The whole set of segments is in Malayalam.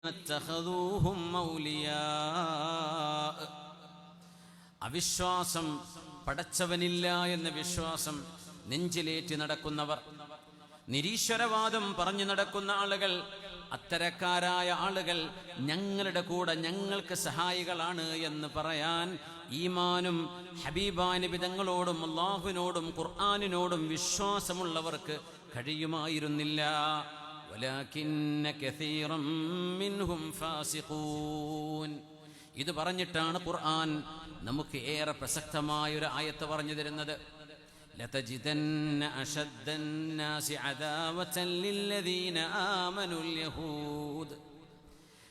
اتخذوهم أولياء. അവിശ്വാസം, പടച്ചവനില്ല എന്ന വിശ്വാസം നെഞ്ചിലേറ്റി നടക്കുന്നവർ, നിരീശ്വരവാദം പറഞ്ഞു നടക്കുന്ന ആളുകൾ, അത്തരക്കാരായ ആളുകൾ ഞങ്ങളുടെ കൂടെ ഞങ്ങൾക്ക് സഹായികളാണ് എന്ന് പറയാൻ ഈമാനും ഹബീബായ നബി തങ്ങളോടും അല്ലാഹുവിനോടും ഖുർആനിനോടും വിശ്വാസമുള്ളവർക്ക് കഴിയുമായിരുന്നില്ല. വലാകിന്ന കസീറൻ മിൻഹും ഫാസിഖൂൻ. ഇത് പറഞ്ഞിട്ടാണ് ഖുർആൻ നമുക്ക് ഏറെ പ്രസക്തമായ ഒരു ആയത്ത് പറഞ്ഞു തരുന്നത്. لتجدن أشد الناس عداوة للذين آمنوا اليهود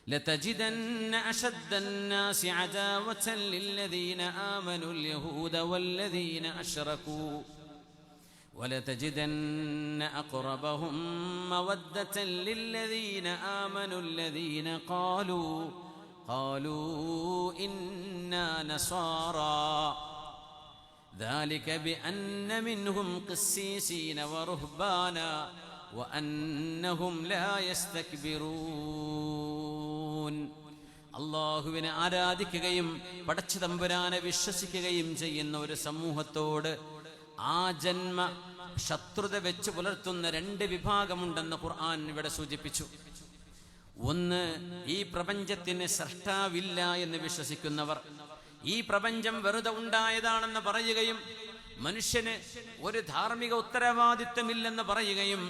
لتجدن أشد الناس عداوة للذين آمنوا اليهود والذين أشركوا ولتجدن أقربهم مودة للذين آمنوا الذين قالوا إنا نصارى ذلك بأن منهم قسيسين ورهبانا وأنهم لا يستكبرون. അല്ലാഹുവിനെ ആരാധിക്കുകയും പടച്ച തമ്പുരാനെ വിശ്വസിക്കുകയും ചെയ്യുന്ന ഒരു സമൂഹത്തോട് ആ ജന്മ ശത്രുത വെച്ച് പുലർത്തുന്ന രണ്ട് വിഭാഗമുണ്ടെന്ന് ഖുർആൻ ഇവിടെ സൂചിപ്പിച്ചു. ഒന്ന്, ഈ പ്രപഞ്ചത്തിന് സൃഷ്ടാവില്ല എന്ന് വിശ്വസിക്കുന്നവർ, ഈ പ്രപഞ്ചം വെറുതെ ഉണ്ടായതാണെന്ന് പറയുകയും മനുഷ്യന് ഒരു ധാർമ്മിക ഉത്തരവാദിത്വമില്ലെന്ന് പറയുകയും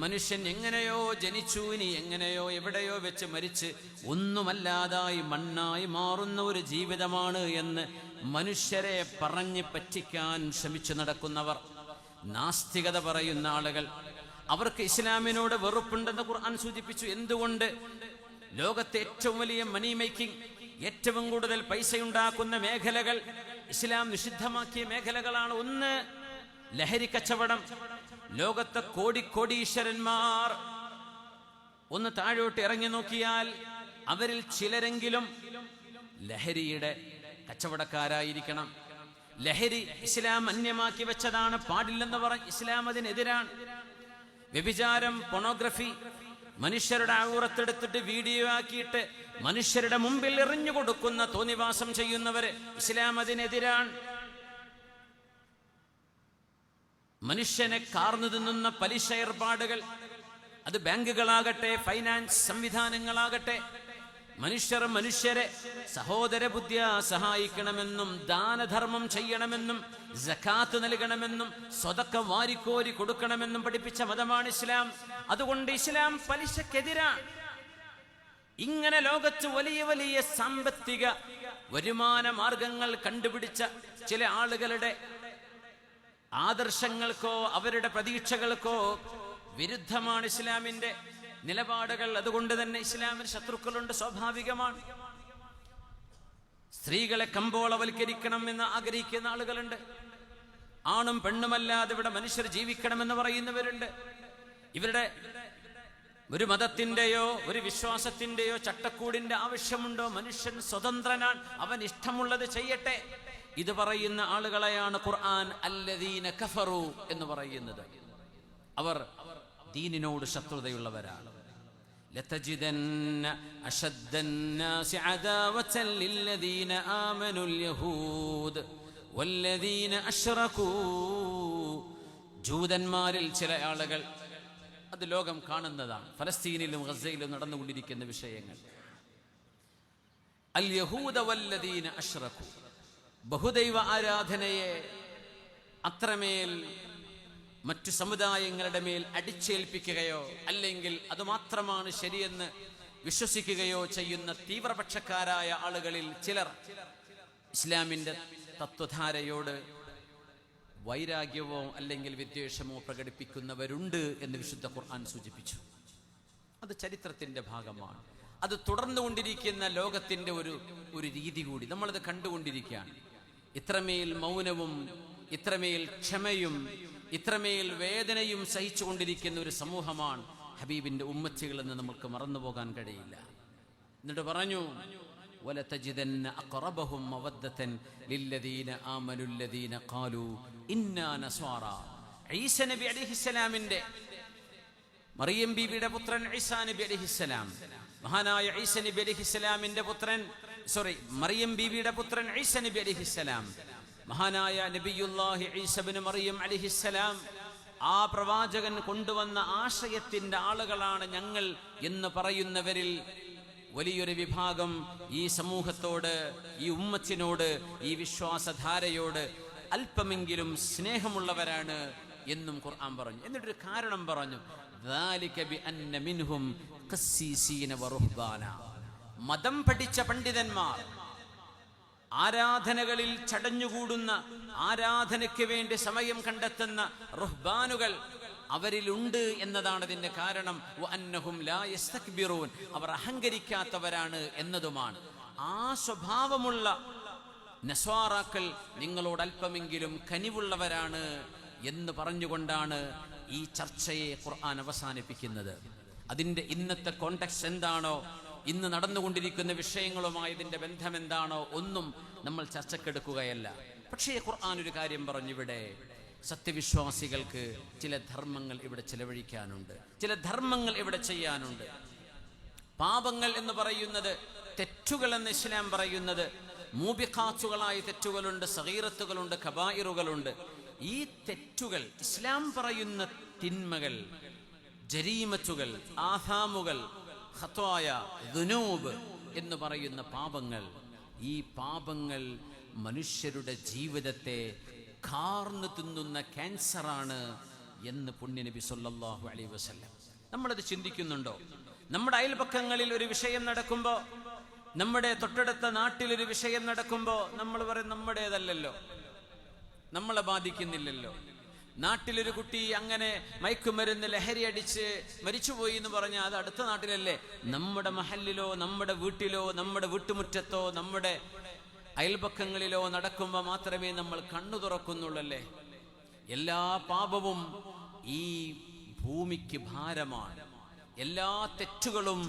മനുഷ്യൻ എങ്ങനെയോ ജനിച്ചു, ഇനി എങ്ങനെയോ എവിടെയോ വെച്ച് മരിച്ച് ഒന്നുമല്ലാതായി മണ്ണായി മാറുന്ന ഒരു ജീവിതമാണ് എന്ന് മനുഷ്യരെ പറഞ്ഞ് പറ്റിക്കാൻ ശ്രമിച്ചു നടക്കുന്നവർ, നാസ്തികത പറയുന്ന ആളുകൾ, അവർക്ക് ഇസ്ലാമിനോട് വെറുപ്പുണ്ടെന്ന് ഖുർആൻ സൂചിപ്പിച്ചു. എന്തുകൊണ്ട്? ലോകത്തെ ഏറ്റവും വലിയ മണി മേക്കിംഗ്, ഏറ്റവും കൂടുതൽ പൈസയുണ്ടാക്കുന്ന മേഖലകൾ ഇസ്ലാം നിഷിദ്ധമാക്കിയ മേഖലകളാണ്. ഒന്ന്, ലഹരി കച്ചവടം. ലോകത്തെ കോടീശ്വരന്മാർ ഒന്ന് താഴോട്ട് ഇറങ്ങി നോക്കിയാൽ അവരിൽ ചിലരെങ്കിലും ലഹരിയുടെ കച്ചവടക്കാരായിരിക്കണം. ലഹരി ഇസ്ലാം അന്യമാക്കി വെച്ചതാണ്, പാടില്ലെന്ന് പറഞ്ഞ് ഇസ്ലാം അതിനെതിരാണ്. വ്യഭിചാരം, പൊണോഗ്രഫി, മനുഷ്യരുടെ ഔറത്തെടുത്തിട്ട് വീഡിയോ ആക്കിയിട്ട് മനുഷ്യരുടെ മുമ്പിൽ എറിഞ്ഞു കൊടുക്കുന്ന തോന്നിവാസം ചെയ്യുന്നവര്, ഇസ്ലാം അതിനെതിരാണ്. മനുഷ്യനെ കാർന്നു തിന്നുന്ന പലിശ ഏർപ്പാടുകൾ, അത് ബാങ്കുകളാകട്ടെ ഫൈനാൻസ് സംവിധാനങ്ങളാകട്ടെ, മനുഷ്യരെ സഹോദര ബുദ്ധിയാ സഹായിക്കണമെന്നും ദാനധർമ്മം ചെയ്യണമെന്നും സകാത്ത് നൽകണമെന്നും സ്വതക്ക വാരിക്കോരി കൊടുക്കണമെന്നും പഠിപ്പിച്ച മതമാണ് ഇസ്ലാം. അതുകൊണ്ട് ഇസ്ലാം പലിശക്കെതിരാണ്. ഇങ്ങനെ ലോകത്ത് വലിയ വലിയ സാമ്പത്തിക വരുമാന മാർഗങ്ങൾ കണ്ടുപിടിച്ച ചില ആളുകളുടെ ആദർശങ്ങൾക്കോ അവരുടെ പ്രതീക്ഷകൾക്കോ വിരുദ്ധമാണ് ഇസ്ലാമിന്റെ നിലപാടുകൾ. അതുകൊണ്ട് തന്നെ ഇസ്ലാമിന് ശത്രുക്കളുണ്ട്, സ്വാഭാവികമാണ്. സ്ത്രീകളെ കമ്പോളവൽക്കരിക്കണം എന്ന് ആഗ്രഹിക്കുന്ന ആളുകളുണ്ട്. ആണും പെണ്ണുമല്ലാതെ ഇവിടെ മനുഷ്യർ ജീവിക്കണമെന്ന് പറയുന്നവരുണ്ട്. ഇവരുടെ ഒരു മതത്തിന്റെയോ ഒരു വിശ്വാസത്തിന്റെയോ ചട്ടക്കൂടിന്റെ ആവശ്യമുണ്ടോ? മനുഷ്യൻ സ്വതന്ത്രനാണ്, അവൻ ഇഷ്ടമുള്ളത് ചെയ്യട്ടെ. ഇത് പറയുന്ന ആളുകളെയാണ് ഖുർആൻ അല്ലദീന കഫറു എന്ന് പറയുന്നത്. അവർ ദീനിനോട് ശത്രുതയുള്ളവരാണ്. ലതജിദന്ന അശദ്ദന്നാസി അദാവതൻ ലില്ലദീന ആമനുൽ യഹൂദ് വല്ലദീന അശ്റകൂ. ജൂതന്മാരിൽ ചില ആളുകൾ, അത് ലോകം കാണുന്നതാണ്, ഫലസ്തീനിലും ഗസയിലും നടന്നുകൊണ്ടിരിക്കുന്ന വിഷയങ്ങൾ. അൽ യഹൂദ വല്ലദീന അശ്റകൂ, ബഹുദൈവ ആരാധനയെ അത്രമേൽ മറ്റു സമുദായങ്ങളുടെ മേൽ അടിച്ചേൽപ്പിക്കുകയോ അല്ലെങ്കിൽ അതുമാത്രമാണ് ശരിയെന്ന് വിശ്വസിക്കുകയോ ചെയ്യുന്ന തീവ്രപക്ഷക്കാരായ ആളുകളിൽ ചിലർ ഇസ്ലാമിന്റെ തത്വധാരയോട് വൈരാഗ്യമോ അല്ലെങ്കിൽ വിദ്വേഷമോ പ്രകടിപ്പിക്കുന്നവരുണ്ട് എന്ന് വിശുദ്ധ ഖുർആൻ സൂചിപ്പിച്ചു. അത് ചരിത്രത്തിന്റെ ഭാഗമാണ്. അത് തുടർന്നുകൊണ്ടിരിക്കുന്ന ലോകത്തിന്റെ ഒരു രീതി കൂടി നമ്മളത് കണ്ടുകൊണ്ടിരിക്കുകയാണ്. ഇത്രമേൽ മൗനവും ഇത്രമേൽ ക്ഷമയും ഇത്രമേൽ വേദനയും സഹിച്ചുകൊണ്ടിരിക്കുന്ന ഒരു സമൂഹമാണ് ഹബീബിന്റെ ഉമ്മത്തികളെന്ന് നമുക്ക് മറന്നുപോകാൻ കഴിയില്ല. എന്നിട്ട് പറഞ്ഞു, വലതജിദന്ന അഖറബഹും മവദ്ദതൻ ലില്ലദീന ആമനു അല്ലദീന ഖാലു ഇന്നാ നസ്വാറ. ഈസ നബി അലൈഹിസ്സലാമിന്റെ, മറിയം ബീവിയുടെ പുത്രൻ ഈസാ നബി അലൈഹിസ്സലാം, മഹാനായ ഈസ നബി അലൈഹിസ്സലാമിന്റെ പുത്രൻ, മറിയം ബീവിയുടെ പുത്രൻ ഈസ നബി അലൈഹിസ്സലാം, മഹാനായ നബിയുല്ലാഹി ഈസ ഇബ്നു മറിയം അലൈഹിസ്സലാം, ആ പ്രവാചകൻ കൊണ്ടുവന്ന ആശയത്തിന്റെ ആളുകളാണ് ഞങ്ങൾ എന്ന് പറയുന്നവരിൽ വലിയൊരു വിഭാഗം ഈ സമൂഹത്തോട്, ഈ ഉമ്മത്തിനോട്, ഈ വിശ്വാസധാരയോട് അല്പമെങ്കിലും സ്നേഹമുള്ളവരാണ് എന്നും ഖുർആൻ പറഞ്ഞു. എന്നിട്ടൊരു കാരണം പറഞ്ഞു, ذَلِكَ بِأَنَّ مِنْهُمْ قَسِّيسِينَ وَرُهْبَانًا. മതം പഠിച്ച പണ്ഡിതന്മാർ, ആരാധനകളിൽ ചടഞ്ഞുകൂടുന്ന, ആരാധനയ്ക്ക് വേണ്ടി സമയം കണ്ടെത്തുന്ന റുഹ്ബാനുകൾ അവരിലുണ്ട് എന്നതാണ് ഇതിന്റെ കാരണം. വഅന്നഹും ലാ യസ്തക്ബിറൂൻ, അവർ അഹങ്കരിക്കാത്തവരാണ് എന്നതുമാണ്. ആ സ്വഭാവമുള്ള നസ്വാറാക്കൾ നിങ്ങളോട് അല്പമെങ്കിലും കനിവുള്ളവരാണ് എന്ന് പറഞ്ഞുകൊണ്ടാണ് ഈ ചർച്ചയെ ഖുർആൻ അവസാനിപ്പിക്കുന്നത്. അതിന്റെ ഇന്നത്തെ കോണ്ടെക്സ്റ്റ് എന്താണോ, ഇന്ന് നടന്നുകൊണ്ടിരിക്കുന്ന വിഷയങ്ങളുമായി ഇതിന്റെ ബന്ധം എന്താണോ ഒന്നും നമ്മൾ ചർച്ചക്കെടുക്കുകയല്ല. പക്ഷേ ഖുർആൻ ഒരു കാര്യം പറഞ്ഞിവിടെ, സത്യവിശ്വാസികൾക്ക് ചില ധർമ്മങ്ങൾ ഇവിടെ ചെലവഴിക്കാനുണ്ട്, ചില ധർമ്മങ്ങൾ ഇവിടെ ചെയ്യാനുണ്ട്. പാപങ്ങൾ എന്ന് പറയുന്നത്, തെറ്റുകൾ എന്ന് ഇസ്ലാം പറയുന്നത്, മൂബിഖാത്തുകളായ തെറ്റുകളുണ്ട്, സഗീറത്തുകളുണ്ട്, കബായിറുകളുണ്ട്. ഈ തെറ്റുകൾ, ഇസ്ലാം പറയുന്ന തിന്മകൾ, ജരീമത്തുകൾ, ആഥാമുകൾ, ഖത്വായ, ദുനൂബ് എന്ന് പറയുന്ന പാപങ്ങൾ, ഈ പാപങ്ങൾ മനുഷ്യരുടെ ജീവിതത്തെ കാർന്നു തിന്നുന്ന ക്യാൻസറാണ് എന്ന് പുണ്യനബി സല്ലല്ലാഹു അലൈഹി വസല്ലം. നമ്മളത് ചിന്തിക്കുന്നുണ്ടോ? നമ്മുടെ അയൽപക്കങ്ങളിൽ ഒരു വിഷയം നടക്കുമ്പോൾ, നമ്മുടെ തൊട്ടടുത്ത നാട്ടിലൊരു വിഷയം നടക്കുമ്പോൾ നമ്മൾ പറയും നമ്മുടേതല്ലല്ലോ, നമ്മളെ ബാധിക്കുന്നില്ലല്ലോ. നാട്ടിലൊരു കുട്ടി അങ്ങനെ മയക്കുമരുന്ന് ലഹരി അടിച്ച് മരിച്ചുപോയി എന്ന് പറഞ്ഞാൽ അത് അടുത്ത നാട്ടിലല്ലേ? നമ്മുടെ മഹല്ലിലോ, നമ്മുടെ വീട്ടിലോ, നമ്മുടെ വീട്ടുമുറ്റത്തോ, നമ്മുടെ അയൽപക്കങ്ങളിലോ നടക്കുമ്പോൾ മാത്രമേ നമ്മൾ കണ്ണു തുറക്കുന്നുള്ളല്ലേ. എല്ലാ പാപവും ഈ ഭൂമിക്ക് ഭാരമാണ്, എല്ലാ തെറ്റുകളും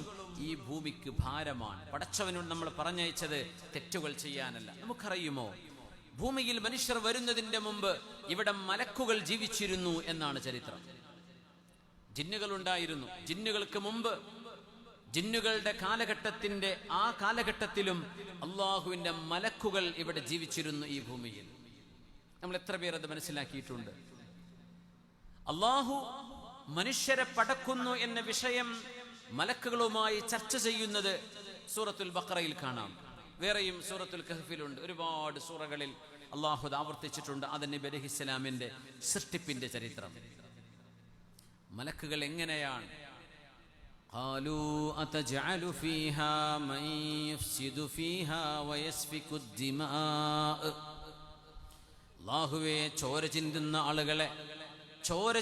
ഈ ഭൂമിക്ക് ഭാരമാണ്. പടച്ചവനോട് നമ്മൾ പറഞ്ഞയച്ചത് തെറ്റുകൾ ചെയ്യാനല്ല. നമുക്കറിയുമോ, ഭൂമിയിൽ മനുഷ്യർ വരുന്നതിന്റെ മുമ്പ് ഇവിടെ മലക്കുകൾ ജീവിച്ചിരുന്നു എന്നാണ് ചരിത്രം. ജിന്നുകൾ ഉണ്ടായിരുന്നു. ജിന്നുകൾക്ക് മുമ്പ്, ജിന്നുകളുടെ കാലഘട്ടത്തിന്റെ ആ കാലഘട്ടത്തിലും അള്ളാഹുവിന്റെ മലക്കുകൾ ഇവിടെ ജീവിച്ചിരുന്നു ഈ ഭൂമിയിൽ. നമ്മൾ എത്ര പേർ അത് മനസ്സിലാക്കിയിട്ടുണ്ട്? അള്ളാഹു മനുഷ്യരെ പടക്കുന്നു എന്ന വിഷയം മലക്കുകളുമായി ചർച്ച ചെയ്യുന്നത് സൂറത്തുൽ ബഖറയിൽ കാണാം. വേറെയും സൂറത്തുൽ കഹ്ഫിലുണ്ട്. ഒരുപാട് സൂറകളിൽ അള്ളാഹു ആവർത്തിച്ചിട്ടുണ്ട് ആദം നബി അലൈഹിസ്സലാമിന്റെ സൃഷ്ടിപ്പിന്റെ ചരിത്രം. മലക്കുകൾ എങ്ങനെയാണ്? ഖാലൂ അതജഅലു ഫീഹാ മൻ യഫ്സിദു ഫീഹാ വയസ്ഫികു ദിമാ. അല്ലാഹുവേ, ചോര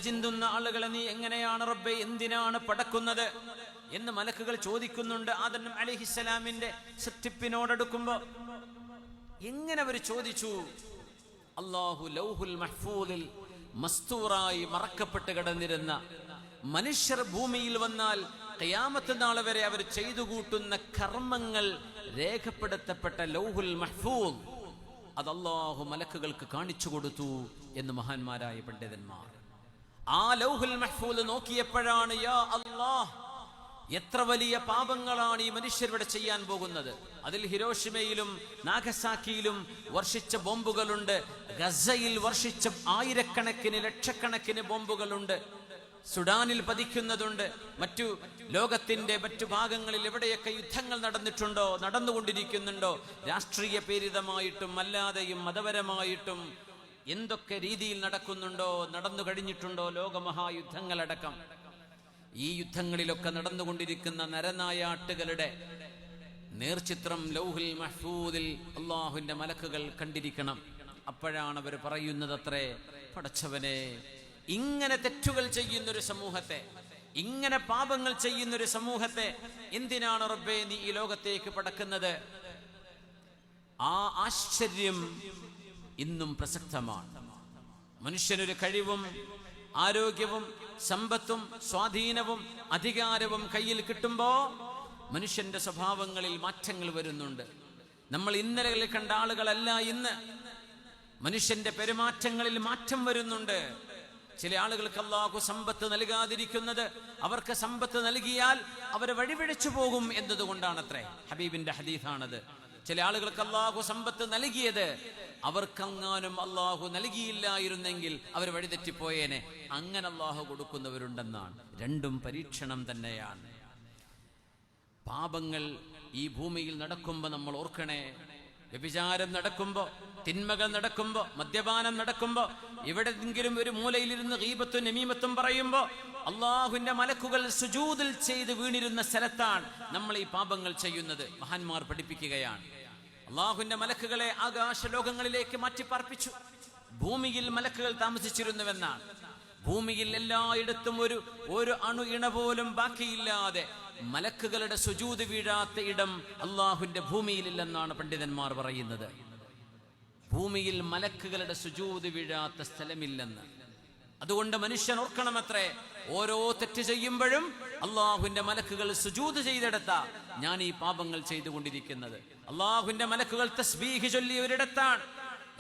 ചിന്തുന്ന ആളുകളെ നീ എങ്ങനെയാണ് റബ്ബേ, എന്തിനാണ് പടക്കുന്നത് എന്ന് മലക്കുകൾ ചോദിക്കുന്നുണ്ട് ആദം അലൈഹിസ്സലാമിന്റെ സൃഷ്ടിപ്പിനോടടുക്കുമ്പോ. എങ്ങനെ അവർ ചോദിച്ചു? അല്ലാഹു ലൗഹുൽ മഹ്ഫൂദിൽ മസ്തൂറായി മറക്കപ്പെട്ട് കിടന്നിരുന്ന മനുഷ്യർ ഭൂമിയിൽ വന്നാൽ ഖിയാമത്ത് നാൾ വരെ അവർ ചെയ്തു കൂട്ടുന്ന കർമ്മങ്ങൾ രേഖപ്പെടുത്തപ്പെട്ട ലൗഹുൽ മഹ്ഫൂദ് അത് അല്ലാഹു മലക്കുകൾക്ക് കാണിച്ചു കൊടുത്തു എന്ന് മഹാന്മാരായ പണ്ഡിതന്മാർ. ആ ലൗഹുൽ മഹ്ഫൂദ് നോക്കിയപ്പോഴാണ്, യാ അല്ലാഹ്, എത്ര വലിയ പാപങ്ങളാണ് ഈ മനുഷ്യരിവിടെ ചെയ്യാൻ പോകുന്നത്. അതിൽ ഹിരോഷിമയിലും നാഗസാക്കിയിലും വർഷിച്ച ബോംബുകളുണ്ട്, ഗസയിൽ വർഷിച്ച ആയിരക്കണക്കിന് ലക്ഷക്കണക്കിന് ബോംബുകളുണ്ട്, സുഡാനിൽ പതിക്കുന്നതുണ്ട്, മറ്റു ലോകത്തിന്റെ മറ്റു ഭാഗങ്ങളിൽ എവിടെയൊക്കെ യുദ്ധങ്ങൾ നടന്നിട്ടുണ്ടോ, നടന്നുകൊണ്ടിരിക്കുന്നുണ്ടോ, രാഷ്ട്രീയ പ്രേരിതമായിട്ടും അല്ലാതെയും മതപരമായിട്ടും എന്തൊക്കെ രീതിയിൽ നടക്കുന്നുണ്ടോ, നടന്നു കഴിഞ്ഞിട്ടുണ്ടോ ലോകമഹായുദ്ധങ്ങളടക്കം. ഈ യുദ്ധങ്ങളിലൊക്കെ നടന്നുകൊണ്ടിരിക്കുന്ന നരനായാട്ടുകളുടെ നേർചിത്രം ലൗഹുൽ മഹ്ഫൂദിൽ അള്ളാഹുവിന്റെ മലക്കുകൾ കണ്ടിരിക്കണം. അപ്പോഴാണ് അവർ പറയുന്നത്, അത്രേ, പടച്ചവനെ, ഇങ്ങനെ തെറ്റുകൾ ചെയ്യുന്നൊരു സമൂഹത്തെ, ഇങ്ങനെ പാപങ്ങൾ ചെയ്യുന്നൊരു സമൂഹത്തെ എന്തിനാണ് റബ്ബേ നീ ഈ ലോകത്തേക്ക് പടക്കുന്നത്? ആ ആശ്ചര്യം ഇന്നും പ്രസക്തമാണ്. മനുഷ്യനൊരു കഴിവും ആരോഗ്യവും സമ്പത്തും സ്വാധീനവും അധികാരവും കയ്യിൽ കിട്ടുമ്പോ മനുഷ്യന്റെ സ്വഭാവങ്ങളിൽ മാറ്റങ്ങൾ വരുന്നുണ്ട്. നമ്മൾ ഇന്നലെ കണ്ട ആളുകളല്ല ഇന്ന്. മനുഷ്യന്റെ പെരുമാറ്റങ്ങളിൽ മാറ്റം വരുന്നുണ്ട്. ചില ആളുകൾക്ക് അല്ലാഹു സമ്പത്ത് നൽകാതിരിക്കുന്നത് അവർക്ക് സമ്പത്ത് നൽകിയാൽ അവർ വഴിപിഴച്ചു പോകും എന്നതുകൊണ്ടാണത്രേ. ഹബീബിന്റെ ഹദീഥാണത്. ചില ആളുകൾക്ക് അല്ലാഹു സമ്പത്ത് നൽകിയത് അവർക്കങ്ങാനും അല്ലാഹു നൽകിയില്ലായിരുന്നെങ്കിൽ അവർ വഴിതെറ്റിപ്പോയേനെ. അങ്ങനെ അല്ലാഹു കൊടുക്കുന്നവരുണ്ടെന്നാണ്. രണ്ടും പരീക്ഷണം തന്നെയാണ്. പാപങ്ങൾ ഈ ഭൂമിയിൽ നടക്കുമ്പോൾ നമ്മൾ ഓർക്കണേ, വ്യഭിചാരം നടക്കുമ്പോ, തിന്മകൾ നടക്കുമ്പോ, മദ്യപാനം നടക്കുമ്പോ, എവിടെയെങ്കിലും ഒരു മൂലയിലിരുന്ന് ഗീബത്തും നമീമത്തും പറയുമ്പോ അള്ളാഹുവിന്റെ മലക്കുകൾ സുജൂദിൽ ചെയ്ത് വീണിരുന്ന സ്ഥലത്താണ് നമ്മൾ ഈ പാപങ്ങൾ ചെയ്യുന്നത്. മഹാന്മാർ പഠിപ്പിക്കുകയാണ്, അള്ളാഹുവിന്റെ മലക്കുകളെ ആകാശലോകങ്ങളിലേക്ക് മാറ്റിപ്പാർപ്പിച്ചു. ഭൂമിയിൽ മലക്കുകൾ താമസിച്ചിരുന്നുവെന്നാണ്. ഭൂമിയിൽ എല്ലായിടത്തും ഒരു അണു ഇണ പോലും ബാക്കിയില്ലാതെ മലക്കുകളുടെ സുജൂദ് വീഴാത്ത ഇടം അള്ളാഹുവിന്റെ ഭൂമിയിലില്ലെന്നാണ് പണ്ഡിതന്മാർ പറയുന്നത്. ഭൂമിയിൽ മലക്കുകളുടെ സുജൂദ് വീഴാത്ത സ്ഥലമില്ലെന്ന്. അതുകൊണ്ട് മനുഷ്യൻ ഓർക്കണമത്രേ, ഓരോ തെറ്റ് ചെയ്യുമ്പോഴും അള്ളാഹുവിന്റെ മലക്കുകൾ സുജൂദ് ചെയ്തെടുത്ത ഞാൻ ഈ പാപങ്ങൾ ചെയ്തുകൊണ്ടിരിക്കുന്നത്. അള്ളാഹുവിന്റെ മലക്കുകൾ തസ്ബീഹ് ചൊല്ലിയ ഒരിടത്താണ്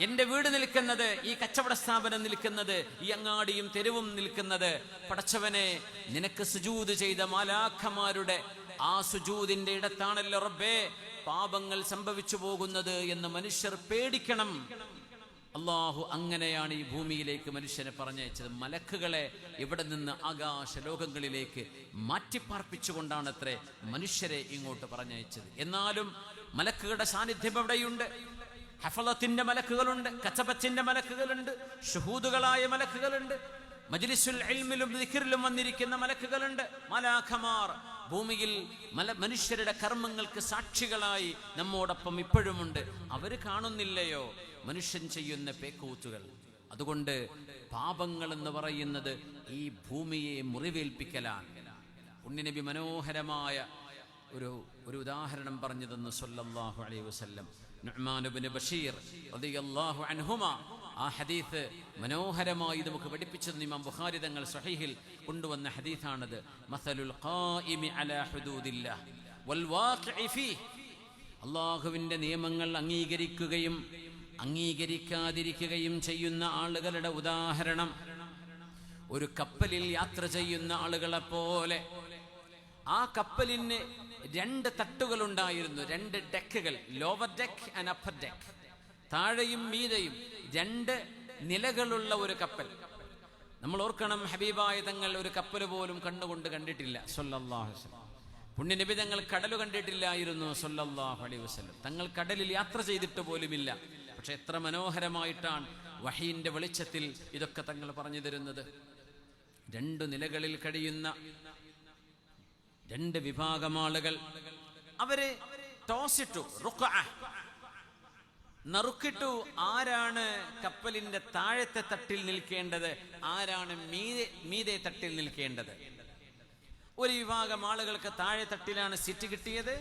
എന്റെ വീട് നിൽക്കുന്നത്, ഈ കച്ചവട സ്ഥാപനം നിൽക്കുന്നത്, ഈ അങ്ങാടിയും തെരുവും നിൽക്കുന്നത്. പടച്ചവനെ, നിനക്ക് സുജൂദ് ചെയ്ത മാലാഖമാരുടെ ആ സുജൂദിന്റെ ഇടത്താണല്ലോ റബ്ബേ പാപങ്ങൾ സംഭവിച്ചു പോകുന്നത് എന്ന് മനുഷ്യർ പേടിക്കണം. അള്ളാഹു അങ്ങനെയാണ് ഈ ഭൂമിയിലേക്ക് മനുഷ്യനെ പറഞ്ഞയച്ചത്. മലക്കുകളെ ഇവിടെ നിന്ന് ആകാശ ലോകങ്ങളിലേക്ക് മാറ്റിപ്പാർപ്പിച്ചുകൊണ്ടാണത്രേ മനുഷ്യരെ ഇങ്ങോട്ട് പറഞ്ഞയച്ചത്. എന്നാലും മലക്കുകളുടെ സാന്നിധ്യം എവിടെയുണ്ട്? ഹഫളത്തിന്റെ മലക്കുകളുണ്ട്, കച്ചബത്തിന്റെ മലക്കുകളുണ്ട്, ഷുഹൂദുകളായ മലക്കുകളുണ്ട്, മജ്ലിസുൽ ഇൽമിലും ദിക്റിലും വന്നിരിക്കുന്ന മലക്കുകളുണ്ട്. മലാഖമാർ ഭൂമിയിൽ മനുഷ്യരുടെ കർമ്മങ്ങൾക്ക് സാക്ഷികളായി നമ്മോടൊപ്പം ഇപ്പോഴുമുണ്ട്. അവര് കാണുന്നില്ലയോ മനുഷ്യൻ ചെയ്യുന്ന പേക്കൂത്തുകൾ? അതുകൊണ്ട് പാപങ്ങൾ എന്ന് പറയുന്നത് ഈ ഭൂമിയെ മുറിവേൽപ്പിക്കലാണ്. പുണ്യനബി മനോഹരമായ ഒരു ഉദാഹരണം പറഞ്ഞു തന്നു സല്ലല്ലാഹു അലൈഹി വസല്ലം. നുഅ്മാൻ ഇബ്നു ബശീർ റളിയല്ലാഹു അൻഹുമാ ആ ഹദീസ് മനോഹരമായി നമുക്ക് പഠിപ്പിച്ചു തന്നു. ഇമാം ബുഖാരി തങ്ങൾ സ്വഹീഹിൽ കൊണ്ടുവന്ന ഹദീസാണത്. മസലുൽ ഖായിമി അലാ ഹുദൂദില്ലാഹ് വൽ വാഖിഇ ഫീഹി, അല്ലാഹുവിന്റെ നിയമങ്ങൾ അംഗീകരിക്കുകയും അംഗീകരിക്കാതിരിക്കുകയും ചെയ്യുന്ന ആളുകളുടെ ഉദാഹരണം ഒരു കപ്പലിൽ യാത്ര ചെയ്യുന്ന ആളുകളെ പോലെ. ആ കപ്പലിന് 2 തട്ടുകൾ ഉണ്ടായിരുന്നു, 2 ഡെക്കുകൾ, lower deck and upper deck. താഴെയും മീതയും 2 നിലകളുള്ള ഒരു കപ്പൽ. നമ്മൾ ഓർക്കണം, ഹബീബായ തങ്ങൾ ഒരു കപ്പൽ പോലും കണ്ണുകൊണ്ട് കണ്ടിട്ടില്ല സല്ലല്ലാഹു അലൈഹി വസല്ലം. പുണ്യനബി തങ്ങൾ കടൽ കണ്ടിട്ടില്ലായിരുന്നു സല്ലല്ലാഹു അലൈഹി വസല്ലം. തങ്ങൾ കടലിൽ യാത്ര ചെയ്തിട്ട് പോലുമില്ല. പക്ഷെ എത്ര മനോഹരമായിട്ടാണ് വഹീന്റെ വെളിച്ചത്തിൽ ഇതൊക്കെ തങ്ങൾ പറഞ്ഞു തരുന്നത്. 2 നിലകളിൽ കഴിയുന്ന 2 വിഭാഗം ആളുകൾ. അവര് ടോസിട്ടു, നറുക്കിട്ടു. ആരാണ് കപ്പലിന്റെ താഴത്തെ തട്ടിൽ നിൽക്കേണ്ടത്, ആരാണ് മീതെ തട്ടിൽ നിൽക്കേണ്ടത്? ഒരു വിഭാഗം ആളുകൾക്ക് താഴെ തട്ടിലാണ് സീറ്റ് കിട്ടിയത്,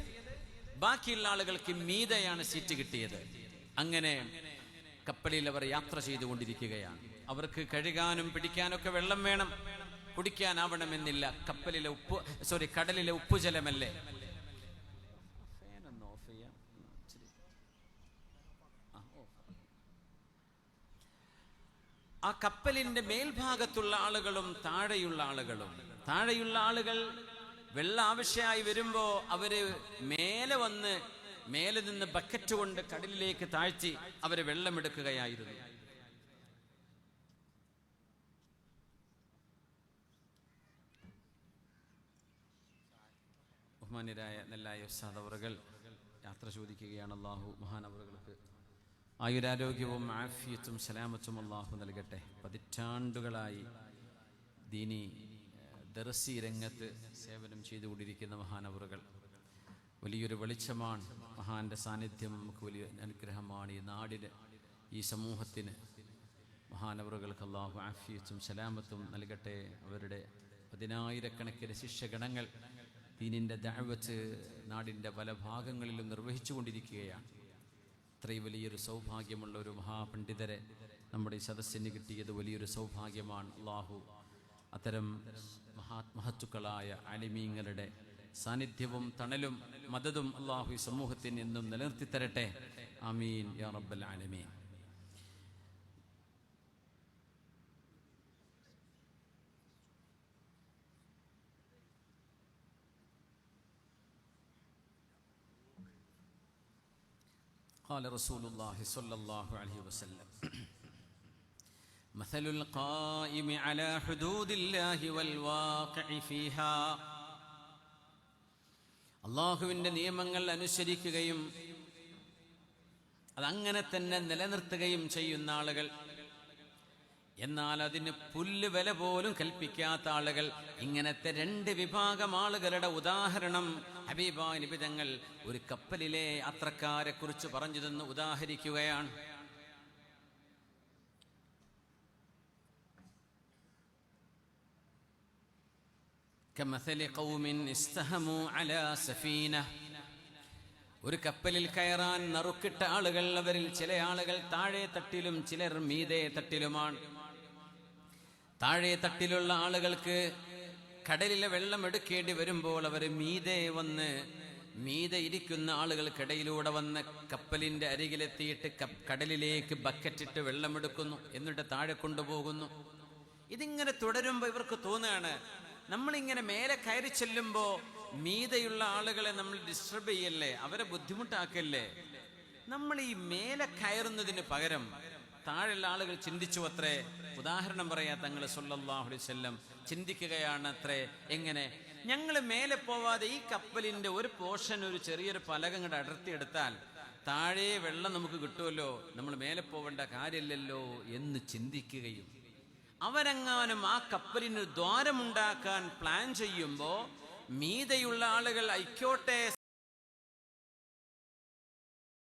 ബാക്കിയുള്ള ആളുകൾക്ക് മീതെയാണ് സീറ്റ് കിട്ടിയത്. അങ്ങനെ കപ്പലിൽ അവർ യാത്ര ചെയ്തുകൊണ്ടിരിക്കുകയാണ്. അവർക്ക് കഴുകാനും പിടിക്കാനൊക്കെ വെള്ളം വേണം, കുടിക്കാനാവണമെന്നില്ല. കടലിലെ ഉപ്പുജലമല്ലേ. ആ കപ്പലിന്റെ മേൽഭാഗത്തുള്ള ആളുകളും താഴെയുള്ള ആളുകൾ വെള്ളം ആവശ്യമായി വരുമ്പോ അവര് മേലെ നിന്ന് ബക്കറ്റ് കൊണ്ട് കടലിലേക്ക് താഴ്ത്തി അവര് വെള്ളമെടുക്കുകയായിരുന്നു. ബഹുമാന്യരായ നെല്ലായ ഉസ്താദ് അവറുകൾ യാത്ര ചോദിക്കുകയാണ്. അല്ലാഹു മഹാനവറുകൾക്ക് ആയുരാരോഗ്യവും ആഫിയത്തും സലാമത്തും അല്ലാഹു നൽകട്ടെ. പതിറ്റാണ്ടുകളായി ദീനി ദർസി രംഗത്ത് സേവനം ചെയ്തുകൊണ്ടിരിക്കുന്ന മഹാനവറുകൾ വലിയൊരു വെളിച്ചമാണ്. മഹാന്റെ സാന്നിധ്യം നമുക്ക് വലിയ അനുഗ്രഹമാണ്. ഈ നാടിന്, ഈ സമൂഹത്തിന് മഹാനവറുകൾക്ക് അല്ലാഹു ആഫിയത്തും സലാമത്തും നൽകട്ടെ. അവരുടെ 10,000-കണക്കിന് ശിഷ്യഗണങ്ങൾ ദീനിന്റെ ദഅവത്ത് നാടിന്റെ പല ഭാഗങ്ങളിലും നിർവഹിച്ചു കൊണ്ടിരിക്കുകയാണ്. ഇത്രയും വലിയൊരു സൗഭാഗ്യമുള്ള ഒരു മഹാപണ്ഡിതരെ നമ്മുടെ ഈ സദസ്സിന് കിട്ടിയത് വലിയൊരു സൗഭാഗ്യമാണ്. അല്ലാഹു അത്തരം മഹത്തുക്കളായ ആലിമീങ്ങളുടെ സാന്നിധ്യവും തണലും മദതും അല്ലാഹു ഈ സമൂഹത്തിന് എന്നും നിലനിർത്തി തരട്ടെ. ആമീൻ യാ റബ്ബൽ ആലമീൻ. قال رسول الله صلى الله عليه وسلم مثل القائم على حدود الله والواقع فيها അള്ളാഹുവിൻ്റെ നിയമങ്ങൾ അനുസരിക്കുകയും അതങ്ങനെ തന്നെ നിലനിർത്തുകയും ചെയ്യുന്ന ആളുകൾ, എന്നാൽ അതിന് പുല്ല് വില പോലും കൽപ്പിക്കാത്ത ആളുകൾ, ഇങ്ങനത്തെ രണ്ട് വിഭാഗം ആളുകളുടെ ഉദാഹരണം ഹബീബായ നബി തങ്ങൾ ഒരു കപ്പലിലെ യാത്രക്കാരെ കുറിച്ച് പറഞ്ഞു തന്ന് ഉദാഹരിക്കുകയാണ്. കമസലി ഖൗമിൻ ഇസ്തഹമു അലാ സഫീന, ഒരു കപ്പലിൽ കയറാൻ നറുക്കിട്ട ആളുകൾ, അവരിൽ ചില ആളുകൾ താഴെ തട്ടിലും ചിലർ മീതെ തട്ടിലുമാണ്. താഴെ തട്ടിലുള്ള ആളുകൾക്ക് കടലിലെ വെള്ളം എടുക്കേണ്ടി വരുമ്പോൾ അവർ മീതെ ഇരിക്കുന്ന ആളുകൾക്കിടയിലൂടെ വന്ന് കപ്പലിന്റെ അരികിലെത്തിയിട്ട് കടലിലേക്ക് ബക്കറ്റിട്ട് വെള്ളമെടുക്കുന്നു, എന്നിട്ട് താഴെ കൊണ്ടുപോകുന്നു. ഇതിങ്ങനെ തുടരുമ്പോൾ ഇവർക്ക് തോന്നുകയാണ്, നമ്മളിങ്ങനെ മേലെ കയറി ചെല്ലുമ്പോൾ മീതെയുള്ള ആളുകളെ നമ്മൾ ഡിസ്റ്റർബ് ചെയ്യല്ലേ, അവരെ ബുദ്ധിമുട്ടാക്കല്ലേ. നമ്മൾ ഈ മേലെ കയറുന്നതിന് പകരം താഴെയുള്ള ആളുകൾ ചിന്തിച്ചു അത്രേ. ഉദാഹരണം പറയാ തങ്ങൾ സല്ലല്ലാഹു അലൈഹി വസല്ലം ചിന്തിക്കുകയാണ് അത്രേ. എങ്ങനെ? ഞങ്ങൾ മേലെ പോവാതെ ഈ കപ്പലിന്റെ ഒരു പോർഷൻ, ഒരു ചെറിയൊരു പലക അങ്ങോട്ട് അടർത്തിയെടുത്താൽ താഴെ വെള്ളം നമുക്ക് കിട്ടുമല്ലോ, നമ്മൾ മേലെ പോവേണ്ട കാര്യമില്ലല്ലോ എന്ന് ചിന്തിക്കുകയും, അവരെങ്ങാനും ആ കപ്പലിന് ദ്വാരമുണ്ടാക്കാൻ പ്ലാൻ ചെയ്യുമ്പോൾ മീതെയുള്ള ആളുകൾ ഐക്കോട്ടെ